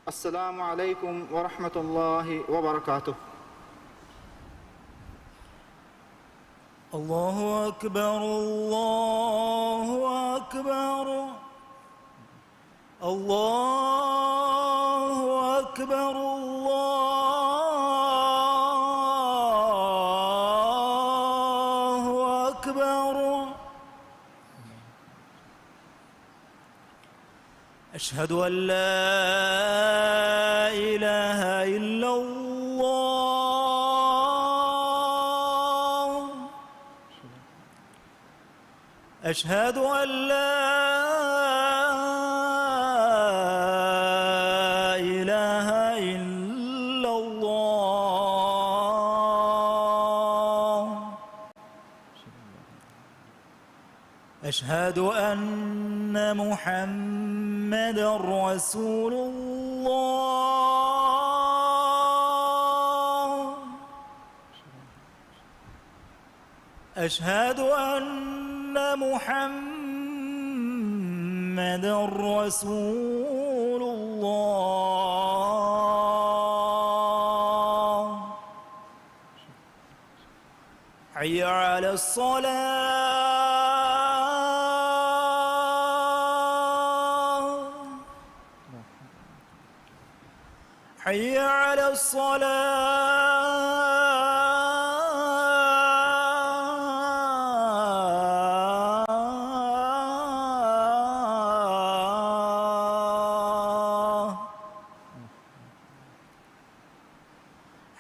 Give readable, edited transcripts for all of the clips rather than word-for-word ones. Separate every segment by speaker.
Speaker 1: السلام عليكم ورحمة الله وبركاته.
Speaker 2: الله أكبر الله أكبر الله أكبر الله أكبر. أشهد أن لا إله إلا الله. أشهد أن لا إله إلا الله. أشهد أن محمدًا رسول الله. أشهد أن محمدًا رسول الله. حي على الصلاة. حي على الصلاة.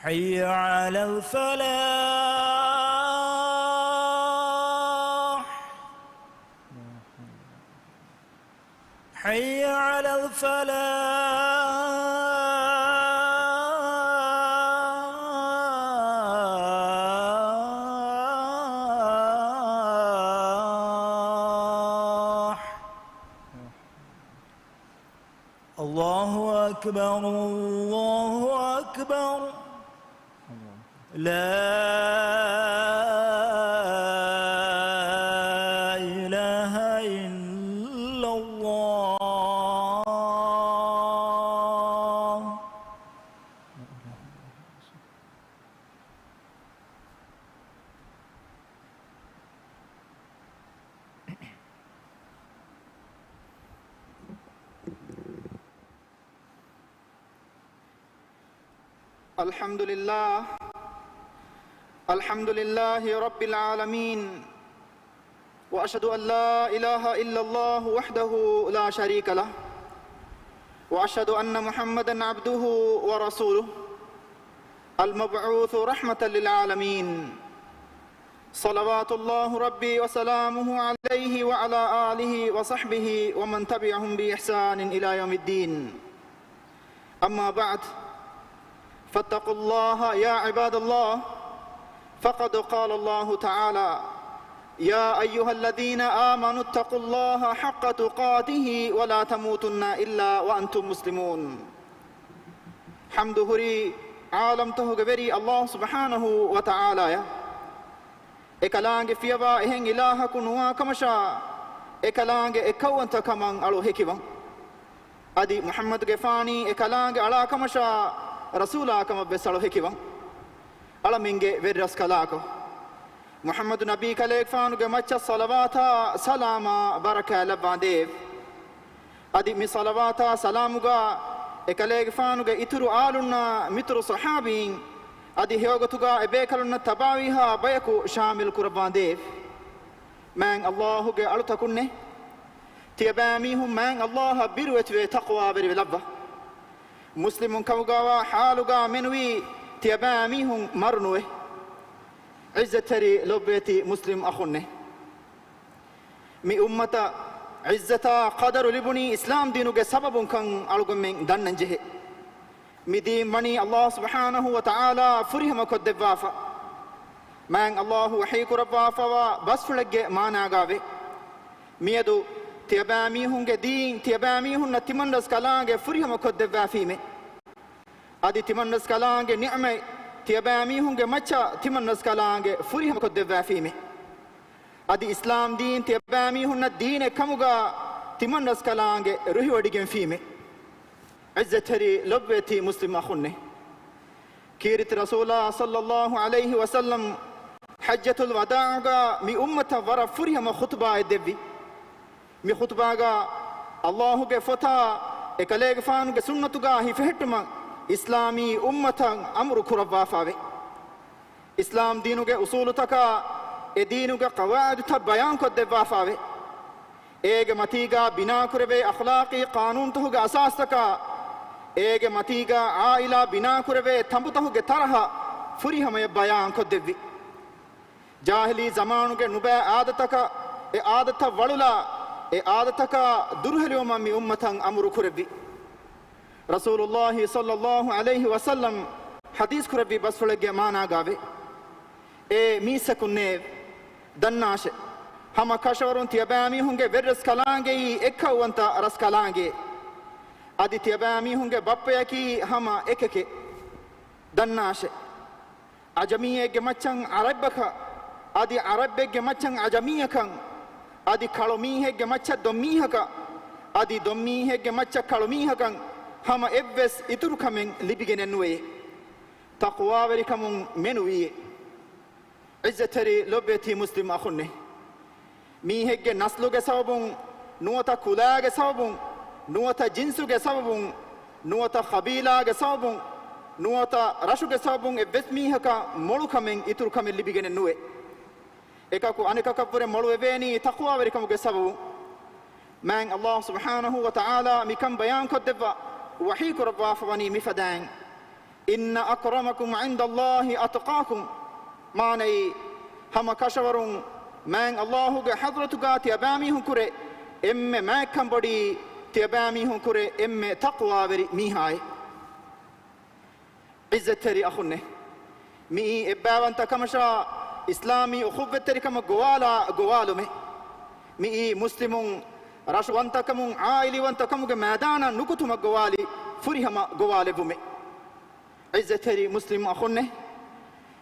Speaker 2: حي على الفلاح. حي على الفلاح. الله أكبر الله أكبر. لا إله إلا الله.
Speaker 1: الحمد لله الحمد لله رب العالمين، وأشهد أن لا إله إلا الله وحده لا شريك له، وأشهد أن محمدًا عبده ورسوله المبعوث رحمة للعالمين، صلوات الله ربي وسلامه عليه وعلى آله وصحبه ومن تبعهم بإحسان إلى يوم الدين. أما بعد، فاتقوا الله يا عباد الله، فقد قال الله تعالى: يا أيها الذين آمنوا اتقوا الله حق تقاته ولا تموتن إلا وأنتم مسلمون. حمد هري عالم تهجبري الله سبحانه وتعالى إكلانج فيبا إهن إله كنوا كمشا إكلانج إكوانت كمان ألو هكيبان أدي محمد جفاني إكلانج على كمشا رسولا كما بسالو هكيبان ألا منجي فيرس كلاكو محمد نبي كليك فانو مچا صلواتا سلاما بركة لبان ديف أدي مي صلواتا سلاموغا إكليك فانو إترو آلونا مترو صحابين أدي هيوغتوغا إبيكالونا تباويها بيكو شامل كربان ديف من الله ألو تكوني تيباميهم من الله بيروت تقوى بري لبا مسلم كوغا حالوغا منوي تيباميهم مرنوه عزة تري لبيتي مسلم أخونه مي أمة عزة قدر لبني إسلام دينوغ سبب كان ألغم من دننجه مي دين مني الله سبحانه وتعالى فريهم كدبافا من الله وحيك ربافا وبسفلق مانا غاوي ميدو تيباميهم دين تيباميهم نتمنس كلانغ فريهم كدبافيمي أدي تمنس كلانغ نعمة تيباميهم مچا تمنس كلانغ فريهم كدبافيمي أدي إسلام دين تيباميهم الدين كموغا تمنس كلانغ روحي وديگن فيمي عزتري لبتي مسلم أخنه كيرت رسول صلى الله عليه وسلم حجة الوداع مي أمة ورا فريهم خطبة دبي مي خطبة الله فتا إكليغ فانو سنة هي فهتما إسلامي أمة أمر كربا فاوي إسلام دينو أصول تكا دينو قواعد بيان كد فاوي إيغ متيغا بنا كربي أخلاقي قانون تهو أساس تكا إيغ متيغا عائلة بنا كربي تنبو تهو ترها فريهم بيان كد دبي جاهلي زمانو نبا عادتك عادت ولولا عادتك درهليوم مي أمة أمر كربي رسول الله صلى الله عليه وسلم حديث كربي بس فلق مانا غاوي ميسكن دناش هم كشورون تيابامي هنگه ورس كلانگه اكا وانتا رس كلانگه ادي تيابامي هنگه بپيا كي هم اككه دناش عجميه گمچن عربك ادي عربك گمچن عجميه كان ادي كالوميه گمچ دوميه كا ادي دوميه گمچ كالوميه كان هم ابس اترو كمن لبيگن نوي تقوى وركم منوي عزتري لبتي مسلم اخنه ميهگ نسلوگ سببون نوتا كولاگ سببون نوتا جنسوگ سببون نوتا خبيلاگ سببون نوتا رشوگ سببون ابس ميهكا مولو كمن اترو كمن لبيگن نوي එකකු අනිකකපුර මොළු එවේනි තක්වා වරිකමුගේ සබු මං අල්ලාහ් සුබ්හානහු වතාලා මිකම් බයාන් කොද්දවා වහී කරවා ෆවනි මිෆදාන් ඉන්න අක්රමකුම් ඉන්දල්ලාහි අත්කාකුම් මානයි හම කෂවරුන් මං අල්ලාහ්ගේ හදරතුගා තියබාමි හුකුරේ එම්මෙ මෑකම් බොඩි තියබාමි හුකුරේ එම්මෙ තක්වා වරි මිහායි ඉස්සතරි අඛුන්නේ මී එබ්බාවන්ත කමෂා إسلامي أخوة تركم جوالهم مي مسلمون راشوانتكم عائلي وانتكم ميدانا نكتم جوالي فريهم جوالهم عزتري مسلم أخونه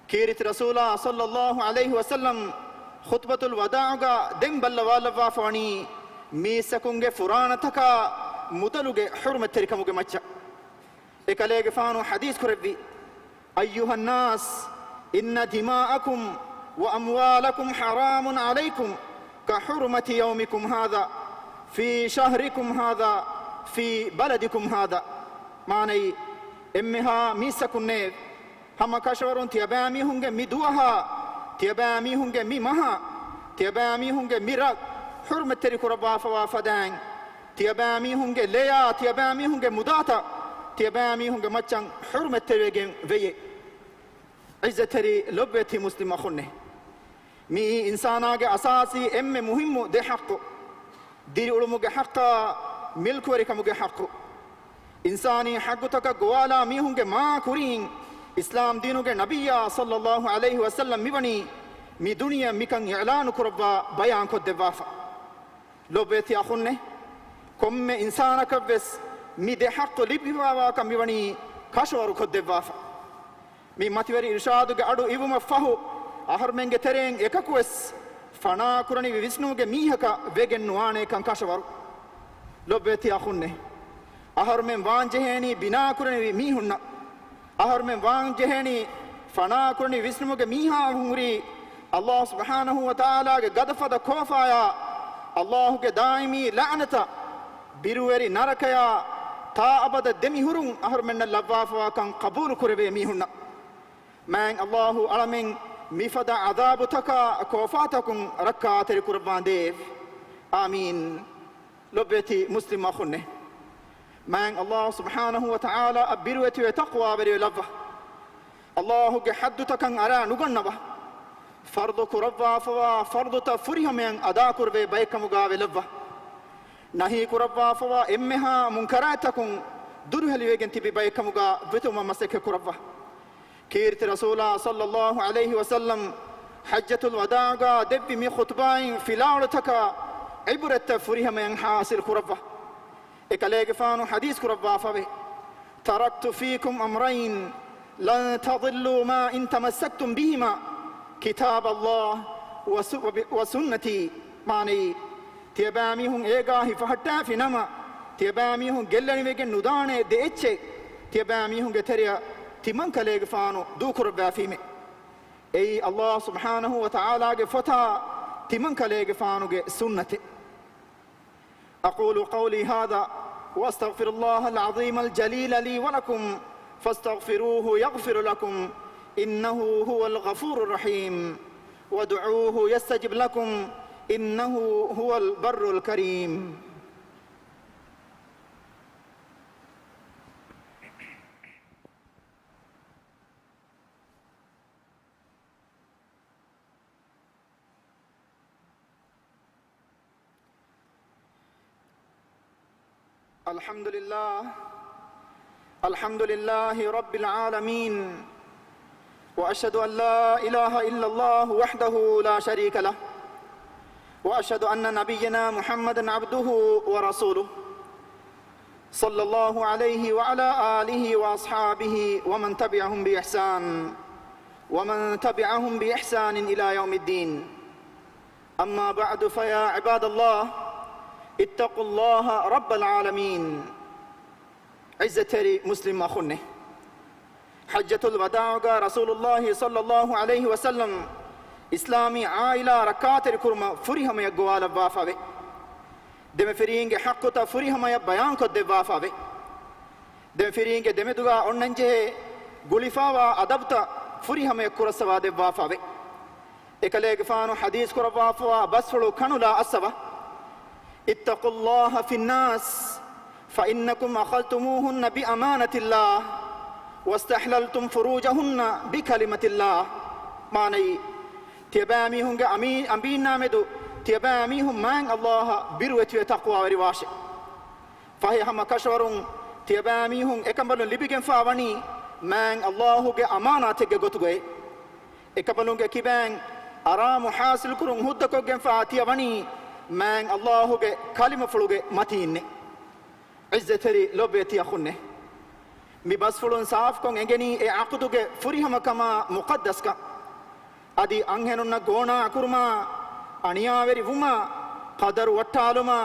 Speaker 1: كيرت رسول صلى الله عليه وسلم خطبة الوداع دم بلوالوا فاني ميسكونج فرانتك متلوج حرمة تركم جمتشا إكاليج فانو حديث كربي أيها الناس إن دماءكم وأموالكم حرام عليكم كحرمة يومكم هذا في شهركم هذا في بلدكم هذا معني إمها ميسكن هم كشورون تيابامي هنگ مدوها تيابامي هنگ مها تيابامي هنگ مرق حرمة ترك ربا فوافدان تيابامي هنگ ليا تيابامي هنگ مداتا تيابامي هنگ مچن حرمة تريگن ويه عزتري لبتي مسلم أخونه مي إنساناගේ أساسي إم مهم ده حق دير علموගේ حق ملك وركموගේ حق إنساني حقتك جوالا ميهونගේ ما كورين إسلام دينوගේ نبيا صلى الله عليه وسلم مبني مي دنيا ميكن إعلان كربا بيان كدفافا لبتي أخونه كم إنسانك بس مي ده حق لبوا كم مبني كشور كدفافا مي ماتوري إرشادوගේ අඩු ඉවුම ෆහු අහර්මෙන්ගේ තෙරෙන් එකකුවස් ෆනා කුරණි විවිස්නුගේ මීහක වෙගෙන් නුවානේ කංකෂවරු ලොබ්බේති අඛුන්නේ අහර්මෙන් වාංජෙහෙනි බිනා කුරණි මීහුන්න අහර්මෙන් වාංජෙහෙනි ෆනා කුරණි විස්නුගේ මීහා හුරි අල්ලාහ් සුබ්හානහු වතාලාගේ ගදෆද කෝෆායා අල්ලාහ්ගේ දායිමි ලඅනත බිරුවරි නරකයා තා අබද දෙමිහුරුන් අහර්මෙන් ලබ්වාෆවා කං කබූල් කුරවේ මීහුන්න مان الله ألمين مفدا عذابتك كوفاتكم ركعت القربان ديف آمين لبتي مسلم أخونه مان الله سبحانه وتعالى أبروتي وتقوى بري لفه الله حدتك أرى نغنبه فرض كربا فوا فرض تفريه من أدا كربي بيك مغاوي لفه نهي كربا فوا إمها منكراتكم دره ليجن تبي بيك مغا بتوما مسك كربا كيرت رسول صلى الله عليه وسلم حجة الوداع دب مي خطبين في لاولتك عبرت فريه من حاصل كربة إكاليك فانو حديث كربة فبه تركت فيكم أمرين لن تضلوا ما إن تمسكتم بهما كتاب الله وسنتي معني تيباميهم إيغاهي فحتى في نما තියබෑ මිහුන් ගෙල්ලණි වෙගෙන් නුදානේ දෙච්චේ තියබෑ මිහුන්ගේ තෙරිය තිමන් කලේගේ ෆානු දූ කරබෑ ෆීමේ ඒ අල්ලාහ් සුබ්හානහු වතාලාගේ ෆතා තිමන් කලේගේ ෆානුගේ සුන්නතේ أقول قولي هذا وأستغفر الله العظيم الجليل لي ولكم فاستغفروه يغفر لكم إنه هو الغفور الرحيم وادعوه يستجب لكم إنه هو البر الكريم الحمد لله رب العالمين وأشهد أن لا إله إلا الله وحده لا شريك له وأشهد أن نبينا محمدا عبده ورسوله صلى الله عليه وعلى آله وأصحابه ومن تبعهم بإحسان إلى يوم الدين أما بعد فيا عباد الله اتقوا الله رب العالمين عزتري مسلم أخنه حجة الوداع رسول الله صلى الله عليه وسلم إسلامي عائلة ركعت الكرمة فريهم يقوال بافاوي دم فرينج حقتا فريهم يبيان كد بافاوي دم فرينج دم دوغا أننجه غلفاوا أدبتا فريهم يكرسوا دب بافاوي إكليك فانو حديث كربافوا بسفلو كانوا لا أسوا اتقوا الله في الناس فإنكم أخذتموهن بأمانة الله واستحللتم فروجهن بكلمة الله معني تيباميهم أمين نامدو تيباميهم مان الله بروة تقوى ورواش فهي هم كشورون تيباميهم اكمبلون لبيجن فاوني مان الله أمانة تجوتوي اكمبلون كيبان أرام حاصل كرون هدكو جن فاتيوني مان الله كلمة فلوج متين عزتري لبيتي أخونه مباس فلون صاف كون إنجني عقدوج فريهم كما مقدس كا أدي أنهنونا غونا كرما أنيا وري وما قدر وطالما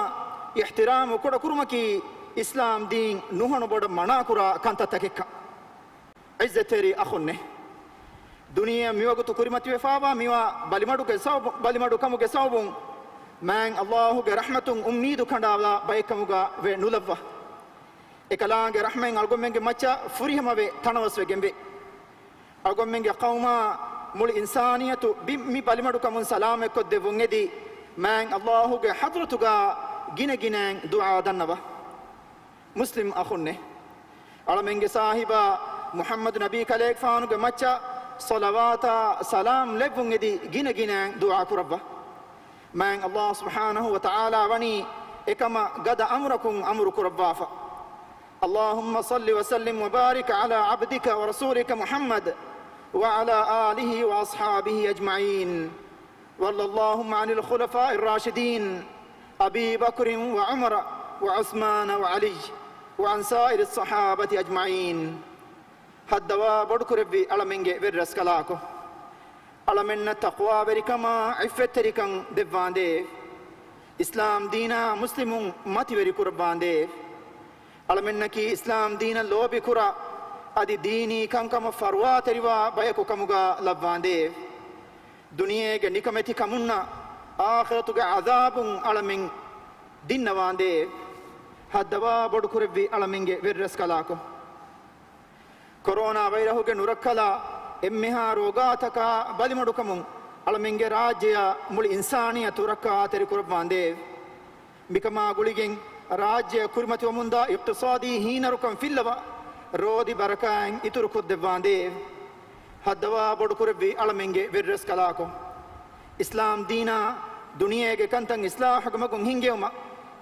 Speaker 1: احترام وكذا كرما كي إسلام دين نوحنا بود منا كرا كانت تكيكا عزتري أخونه دنيا ميوا كتو كريمة وفابا ميوا بالمادو كساو بالمادو كمو كساوبون مان الله رحمة أميد كنداولا بايكموغا ونولفا إكلانغ رحمة ألغمنغ مچا فريهم به تنوس وجنبه ألغمنغ قوما مول إنسانية بمي بالمادو كمون سلام كده وندي مان الله حضرتوغا جينا دعاء دنبا مسلم أخونه ألغمنغ صاحبا محمد نبي كليك فانوغ مچا صلوات سلام لبوندي جينا دعاء كربا من الله سبحانه وتعالى وني إكما قد أمركم أمرك ربافا اللهم صل وسلم وبارك على عبدك ورسولك محمد وعلى آله وأصحابه أجمعين وارض اللهم عن الخلفاء الراشدين أبي بكر وعمر وعثمان وعلي وعن سائر الصحابة أجمعين هدوا بدك ربي على منجي برس كلاكو علمنا تقوى بركما عفت ركن دباندي إسلام دينا مسلمون ماتي بريكور باندي علمنا كي إسلام دينا لوبي كورا أدي ديني كم كم فروا تريوا بايكو كموغا لباندي دنيا جنيكمتي كمونا آخرتو عذاب علمن دين نواندي هدوا بدكوربي علمنجي ورس كلاكو كورونا فيروس نوركلا إمها روغاتك بالمدوكمون علمنجي راجيا مول إنسانية تركا تريكور باندي بكما غوليجين راجيا كرمتي ومندا اقتصادي هين ركم في اللبا رودي بركان إتركود باندي هدوا بدكوربي علمنجي ورس كلاكو إسلام دينا دنيا کے کنتن اصلاح حکمکن ہنگیوما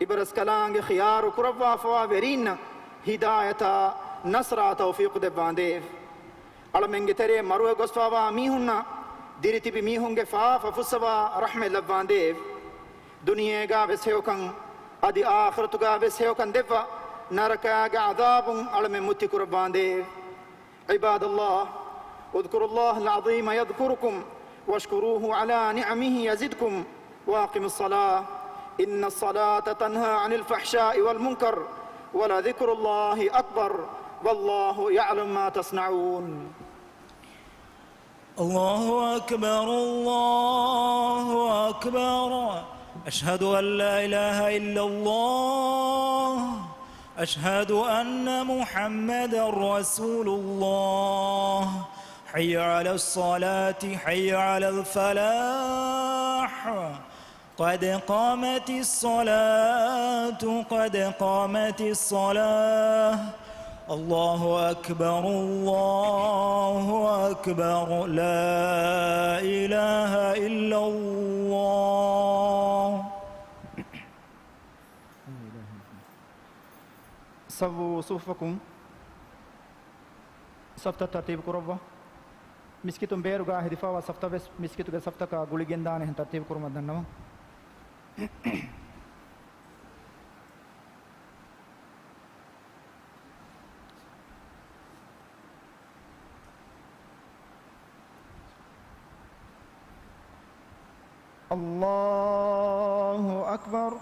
Speaker 1: ابرس کلانگ خیار کروا فوا ورین ہدایتا نصرا توفیق دے باندے علمنگ تیرے مروے گسفاوا میہننا دیریتی بی میہنگے فاف فسوا رحم لباندے دنیا گا وسیوکن ادی آخرت گا وسیوکن دیوا نرکا گا عذاب علم متی قرباندے عباد الله اذكروا الله العظيم يذكركم واشكروه على نعمه يزدكم واقم الصلاة إن الصلاة تنهى عن الفحشاء والمنكر ولذكر الله أكبر والله يعلم ما تصنعون.
Speaker 2: الله أكبر الله أكبر أشهد أن لا إله إلا الله أشهد أن محمدا رسول الله حي على الصلاة حي على الفلاح قد قامت الصلاة قد قامت الصلاة الله أكبر الله أكبر لا إله إلا الله.
Speaker 1: سووا صفوفكم صفت ترتيب كربة مسكتم بيرجع هدفا وصفت بس مسكتو صفت كا غولي جندان هن ترتيب كرمة دنوا. الله أكبر.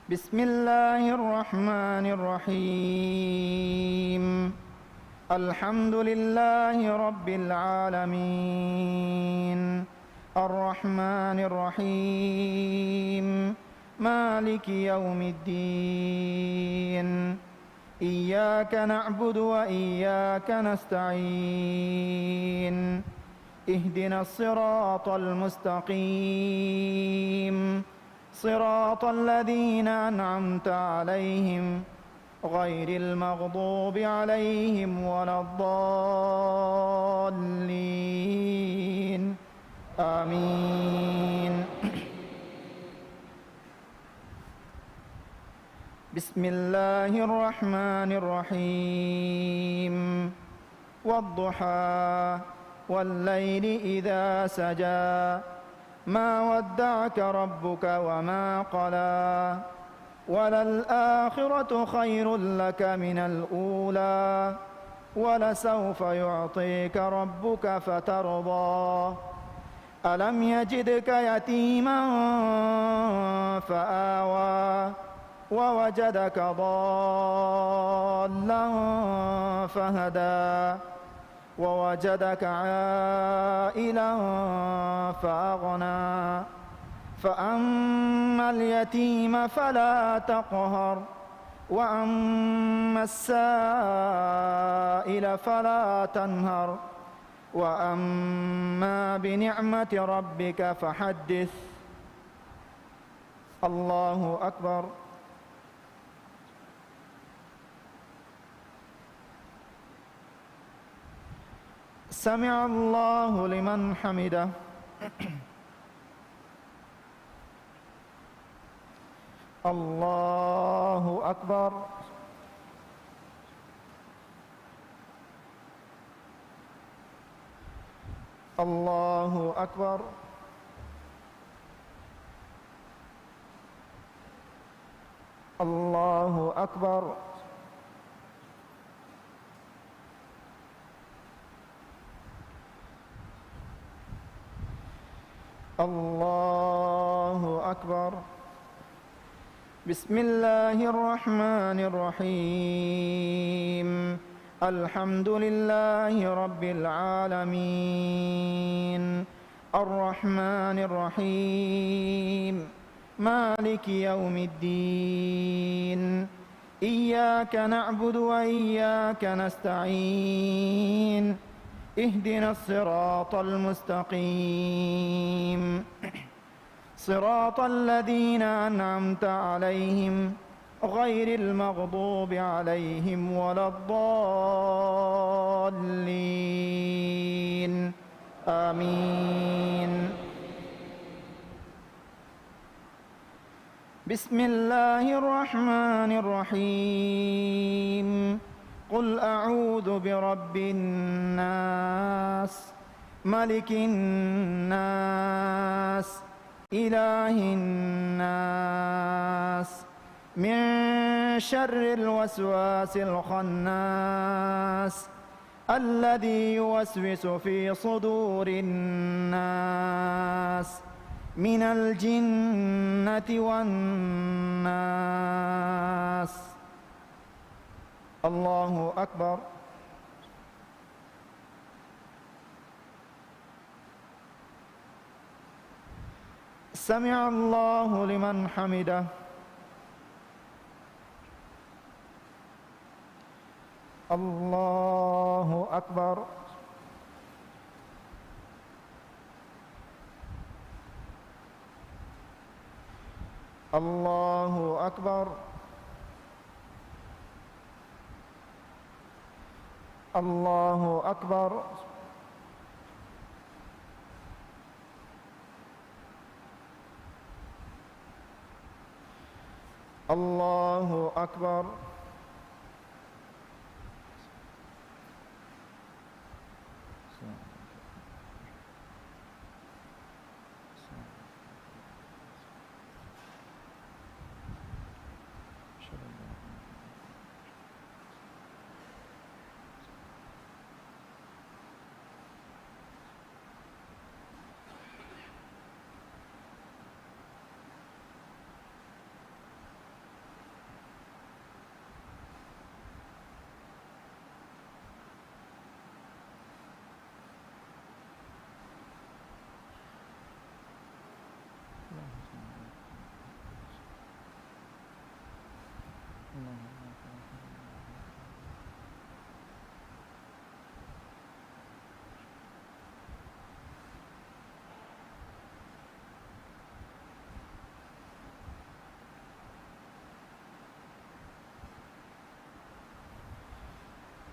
Speaker 1: بسم الله الرحمن الرحيم الحمد لله رب العالمين الرحمن الرحيم مالك يوم الدين إياك نعبد وإياك نستعين اهدنا الصراط المستقيم صراط الذين أنعمت عليهم غير المغضوب عليهم ولا الضالين آمين. بسم الله الرحمن الرحيم والضحى والليل إذا سجى ما ودعك ربك وما قلى وللآخرة خير لك من الأولى ولسوف يعطيك ربك فترضى ألم يجدك يتيما فآوى ووجدك ضالا فهدى ووجدك عائلا فأغنى فأما اليتيم فلا تقهر وأما السائل فلا تنهر وأما بنعمة ربك فحدث. الله أكبر. سمع الله لمن حمده. الله أكبر. الله أكبر. الله أكبر. الله أكبر. بسم الله الرحمن الرحيم الحمد لله رب العالمين الرحمن الرحيم مالك يوم الدين إياك نعبد وإياك نستعين اهدنا الصراط المستقيم صراط الذين أنعمت عليهم غير المغضوب عليهم ولا الضالين آمين. بسم الله الرحمن الرحيم قل أعوذ برب الناس ملك الناس إله الناس من شر الوسواس الخناس الذي يوسوس في صدور الناس من الجنة والناس. الله أكبر. سمع الله لمن حمده. الله أكبر. الله أكبر. الله أكبر. الله أكبر.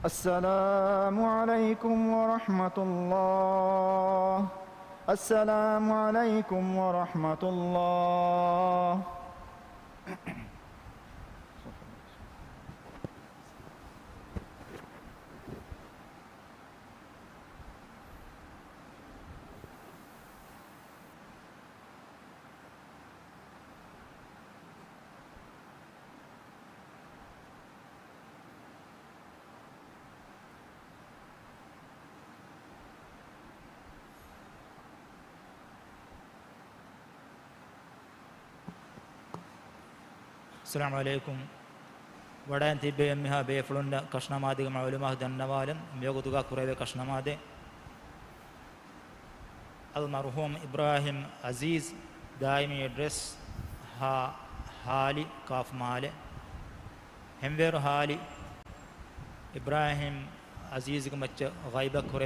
Speaker 1: السلام عليكم ورحمة الله. السلام عليكم ورحمة الله.
Speaker 2: السلام عليكم. وڑائن تیبے امیہا بے فلن کشنامادے گا معلومہ دنوالن میگو دگا کورے کشنامادے المرحوم ابراہیم عزیز دائمی ایڈریس حالی کاف مالے ہمویر حالی ابراہیم عزیز کا مچ غائبہ کورے